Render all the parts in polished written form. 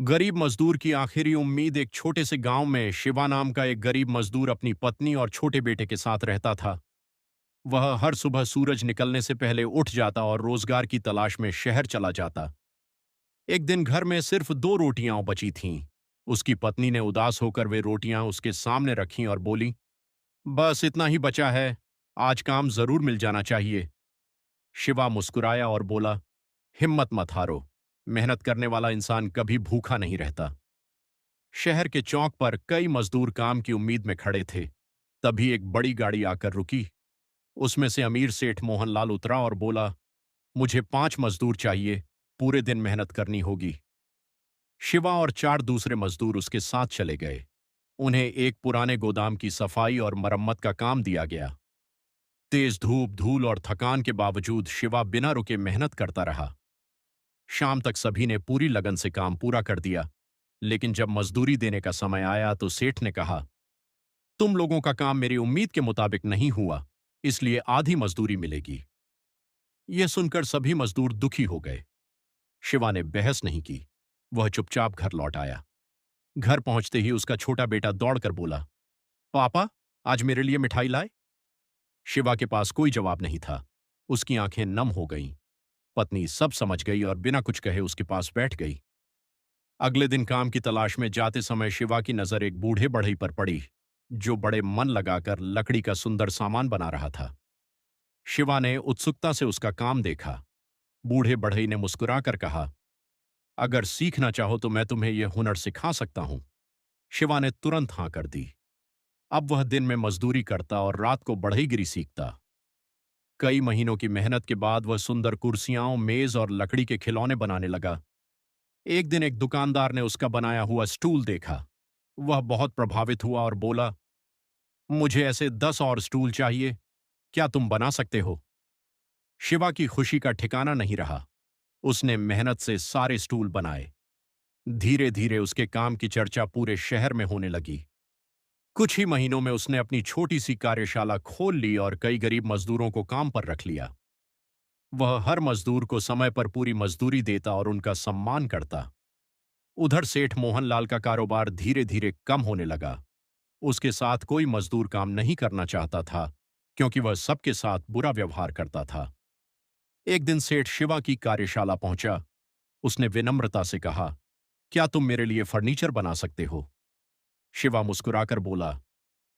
गरीब मजदूर की आखिरी उम्मीद। एक छोटे से गांव में शिवा नाम का एक गरीब मजदूर अपनी पत्नी और छोटे बेटे के साथ रहता था। वह हर सुबह सूरज निकलने से पहले उठ जाता और रोजगार की तलाश में शहर चला जाता। एक दिन घर में सिर्फ 2 रोटियां बची थीं। उसकी पत्नी ने उदास होकर वे रोटियां उसके सामने रखीं और बोली, बस इतना ही बचा है, आज काम जरूर मिल जाना चाहिए। शिवा मुस्कुराया और बोला, हिम्मत मत हारो, मेहनत करने वाला इंसान कभी भूखा नहीं रहता। शहर के चौक पर कई मजदूर काम की उम्मीद में खड़े थे। तभी एक बड़ी गाड़ी आकर रुकी। उसमें से अमीर सेठ मोहनलाल उतरा और बोला, मुझे 5 मजदूर चाहिए, पूरे दिन मेहनत करनी होगी। शिवा और 4 दूसरे मजदूर उसके साथ चले गए। उन्हें एक पुराने गोदाम की सफाई और मरम्मत का काम दिया गया। तेज धूप, धूल और थकान के बावजूद शिवा बिना रुके मेहनत करता रहा। शाम तक सभी ने पूरी लगन से काम पूरा कर दिया। लेकिन जब मजदूरी देने का समय आया तो सेठ ने कहा, तुम लोगों का काम मेरी उम्मीद के मुताबिक नहीं हुआ, इसलिए आधी मजदूरी मिलेगी। यह सुनकर सभी मजदूर दुखी हो गए। शिवा ने बहस नहीं की। वह चुपचाप घर लौट आया। घर पहुंचते ही उसका छोटा बेटा दौड़कर बोला, पापा, आज मेरे लिए मिठाई लाए? शिवा के पास कोई जवाब नहीं था। उसकी आंखें नम हो गईं। पत्नी सब समझ गई और बिना कुछ कहे उसके पास बैठ गई। अगले दिन काम की तलाश में जाते समय शिवा की नजर एक बूढ़े बढ़ई पर पड़ी, जो बड़े मन लगाकर लकड़ी का सुंदर सामान बना रहा था। शिवा ने उत्सुकता से उसका काम देखा। बूढ़े बढ़ई ने मुस्कुराकर कहा, अगर सीखना चाहो तो मैं तुम्हें यह हुनर सिखा सकता हूं। शिवा ने तुरंत हां कर दी। अब वह दिन में मजदूरी करता और रात को बढ़ईगिरी सीखता। कई महीनों की मेहनत के बाद वह सुंदर कुर्सियां, मेज और लकड़ी के खिलौने बनाने लगा। एक दिन एक दुकानदार ने उसका बनाया हुआ स्टूल देखा। वह बहुत प्रभावित हुआ और बोला, मुझे ऐसे 10 और स्टूल चाहिए, क्या तुम बना सकते हो? शिवा की खुशी का ठिकाना नहीं रहा। उसने मेहनत से सारे स्टूल बनाए। धीरे धीरे उसके काम की चर्चा पूरे शहर में होने लगी। कुछ ही महीनों में उसने अपनी छोटी सी कार्यशाला खोल ली और कई गरीब मजदूरों को काम पर रख लिया। वह हर मजदूर को समय पर पूरी मजदूरी देता और उनका सम्मान करता। उधर सेठ मोहनलाल का कारोबार धीरे धीरे कम होने लगा। उसके साथ कोई मजदूर काम नहीं करना चाहता था, क्योंकि वह सबके साथ बुरा व्यवहार करता था। एक दिन सेठ शिवा की कार्यशाला पहुंचा। उसने विनम्रता से कहा, क्या तुम मेरे लिए फर्नीचर बना सकते हो? शिवा मुस्कुराकर बोला,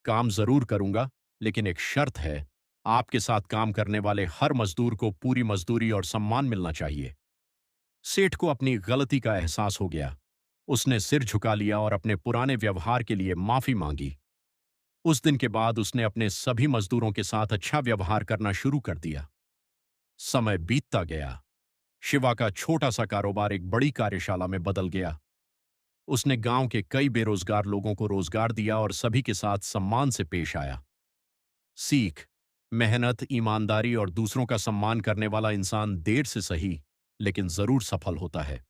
काम जरूर करूंगा, लेकिन एक शर्त है, आपके साथ काम करने वाले हर मजदूर को पूरी मजदूरी और सम्मान मिलना चाहिए। सेठ को अपनी गलती का एहसास हो गया। उसने सिर झुका लिया और अपने पुराने व्यवहार के लिए माफी मांगी। उस दिन के बाद उसने अपने सभी मजदूरों के साथ अच्छा व्यवहार करना शुरू कर दिया। समय बीतता गया। शिवा का छोटा सा कारोबार एक बड़ी कार्यशाला में बदल गया। उसने गांव के कई बेरोजगार लोगों को रोजगार दिया और सभी के साथ सम्मान से पेश आया। सीख, मेहनत, ईमानदारी और दूसरों का सम्मान करने वाला इंसान देर से सही, लेकिन जरूर सफल होता है।